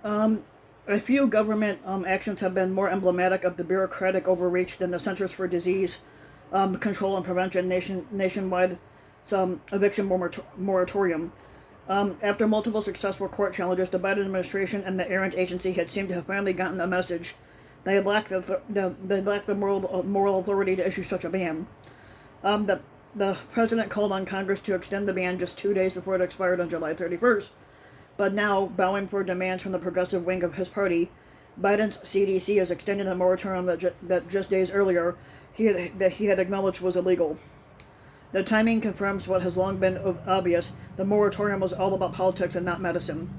Um, a few government actions have been more emblematic of the bureaucratic overreach than the Centers for Disease Control and Prevention nationwide eviction moratorium. After multiple successful court challenges, the Biden administration and the errant agency had seemed to have finally gotten a message. They lacked the moral authority to issue such a ban. The president called on Congress to extend the ban just 2 days before it expired on July 31st. But now, bowing for demands from the progressive wing of his party, Biden's CDC has extended a moratorium that just days earlier that he had acknowledged was illegal. The timing confirms what has long been obvious. The moratorium was all about politics and not medicine.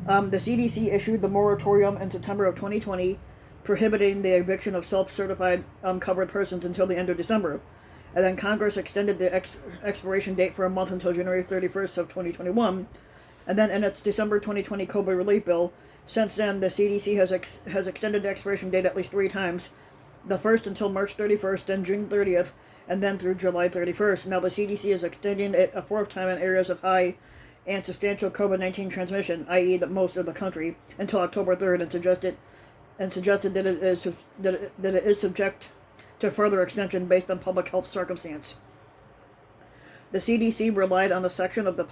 The CDC issued the moratorium in September of 2020, prohibiting the eviction of self-certified covered persons until the end of December. And then Congress extended the expiration date for a month until January 31st of 2021. And then in its December 2020 COVID relief bill, since then the CDC has extended the expiration date at least 3 times. The first until March 31st, then June 30th, and then through July 31st. Now the CDC is extending it a fourth time in areas of high and substantial COVID-19 transmission, i.e., most of the country, until October 3rd, and suggested that it is subject to further extension based on public health circumstance. The CDC relied on a section of the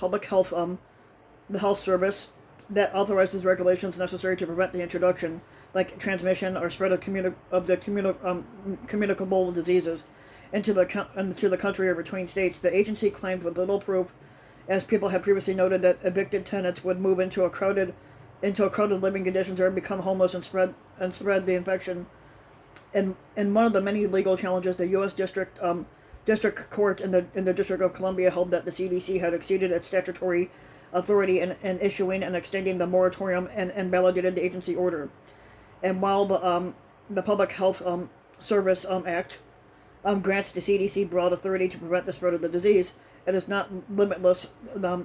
health service that authorizes regulations necessary to prevent the introduction, like transmission or spread of communicable diseases, into the country or between states. The agency claimed with little proof, as people had previously noted, that evicted tenants would move into crowded living conditions or become homeless and spread the infection. In one of the many legal challenges, the U.S. District Court in the District of Columbia held that the CDC had exceeded its statutory authority in issuing and extending the moratorium and invalidated the agency order. And while the Public Health Service Act grants the CDC broad authority to prevent the spread of the disease, it is not limitless. The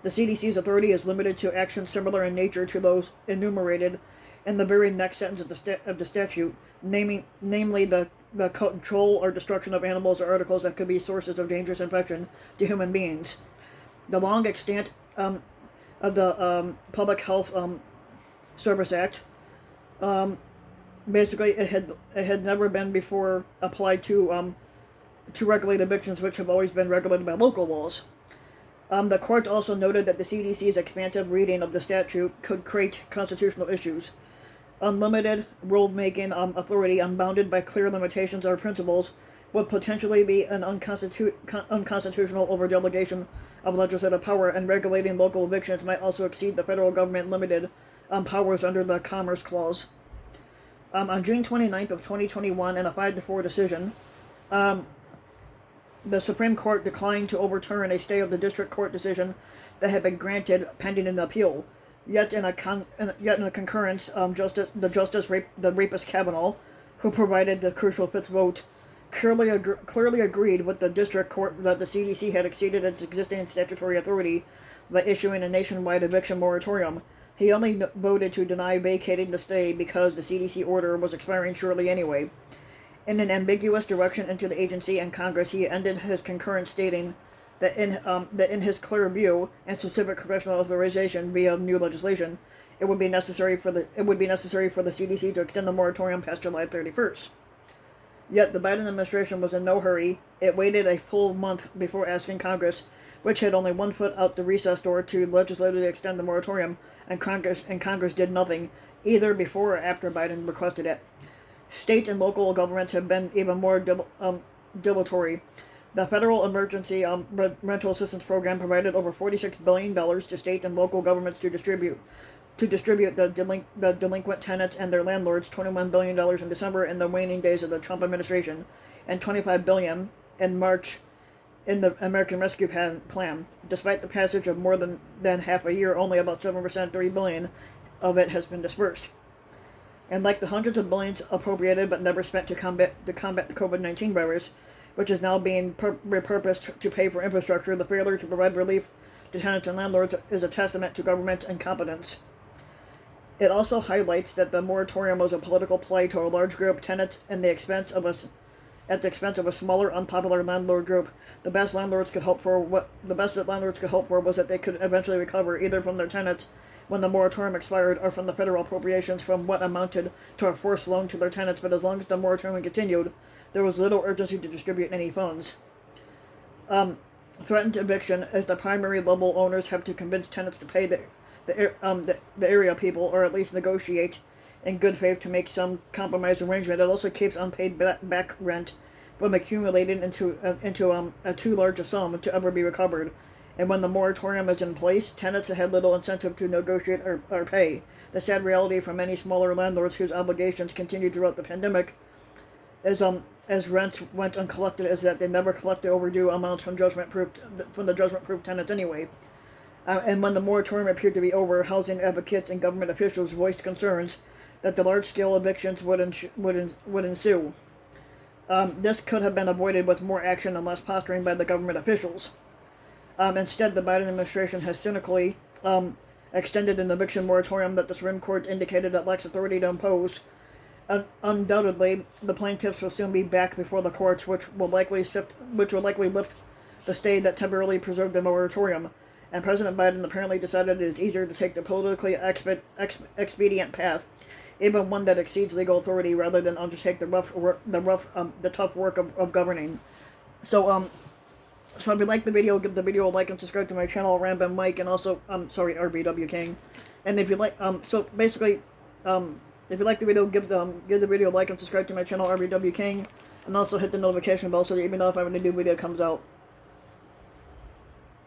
CDC's authority is limited to actions similar in nature to those enumerated in the very next sentence of the statute, namely the control or destruction of animals or articles that could be sources of dangerous infection to human beings. The long extent of the Public Health Service Act, basically it had never been before applied to regulate evictions, which have always been regulated by local laws. The court also noted that the CDC's expansive reading of the statute could create constitutional issues. Unlimited rule-making authority, unbounded by clear limitations or principles, would potentially be an unconstitutional overdelegation of legislative power, and regulating local evictions might also exceed the federal government limited powers under the Commerce Clause. On June 29th of 2021, in a 5-4 decision, the Supreme Court declined to overturn a stay of the district court decision that had been granted pending an appeal. Yet in a concurrence, the rapist Kavanaugh, who provided the crucial fifth vote, clearly agreed with the district court that the CDC had exceeded its existing statutory authority by issuing a nationwide eviction moratorium. He only voted to deny vacating the stay because the CDC order was expiring shortly anyway. In an ambiguous direction into the agency and Congress, he ended his concurrence stating that in his clear view and specific congressional authorization via new legislation, it would be necessary for the CDC to extend the moratorium past July 31st. Yet the Biden administration was in no hurry. It waited a full month before asking Congress, which had only one foot out the recess door, to legislatively extend the moratorium, and Congress did nothing, either before or after Biden requested it. State and local governments have been even more dilatory. The Federal Emergency Rental Assistance Program provided over $46 billion to state and local governments to distribute the delinquent tenants and their landlords, $21 billion in December in the waning days of the Trump administration, and $25 billion in March in the American Rescue Plan. Despite the passage of more than half a year, only about 7%, $3 billion of it has been dispersed. And like the hundreds of billions appropriated but never spent to combat the COVID-19 virus, which is now being repurposed to pay for infrastructure, the failure to provide relief to tenants and landlords is a testament to government incompetence. It also highlights that the moratorium was a political play to a large group of tenants at the expense of a smaller, unpopular landlord group. The best that landlords could hope for was that they could eventually recover either from their tenants when the moratorium expired or from the federal appropriations from what amounted to a forced loan to their tenants, but as long as the moratorium continued, there was little urgency to distribute any funds. Threatened eviction, as the primary level owners have to convince tenants to pay the area people, or at least negotiate in good faith to make some compromise arrangement. It also keeps unpaid back rent from accumulating into a too large a sum to ever be recovered. And when the moratorium is in place, tenants had little incentive to negotiate or pay. The sad reality for many smaller landlords whose obligations continued throughout the pandemic as rents went uncollected is that they never collected overdue amounts from the judgment-proof tenants anyway. And when the moratorium appeared to be over, housing advocates and government officials voiced concerns that the large-scale evictions would ensue. This could have been avoided with more action and less posturing by the government officials. Instead, the Biden administration has cynically extended an eviction moratorium that the Supreme Court indicated it lacks authority to impose. Undoubtedly, the plaintiffs will soon be back before the courts, which will likely lift the stay that temporarily preserved the moratorium. And President Biden apparently decided it is easier to take the politically expedient path, even one that exceeds legal authority, rather than undertake the tough work of governing. So if you like the video, give the video a like and subscribe to my channel, Rambam Mike, and also RBW King. And if you like, if you like the video, give the video a like and subscribe to my channel, RBW King, and also hit the notification bell so that you know if I have a new video comes out.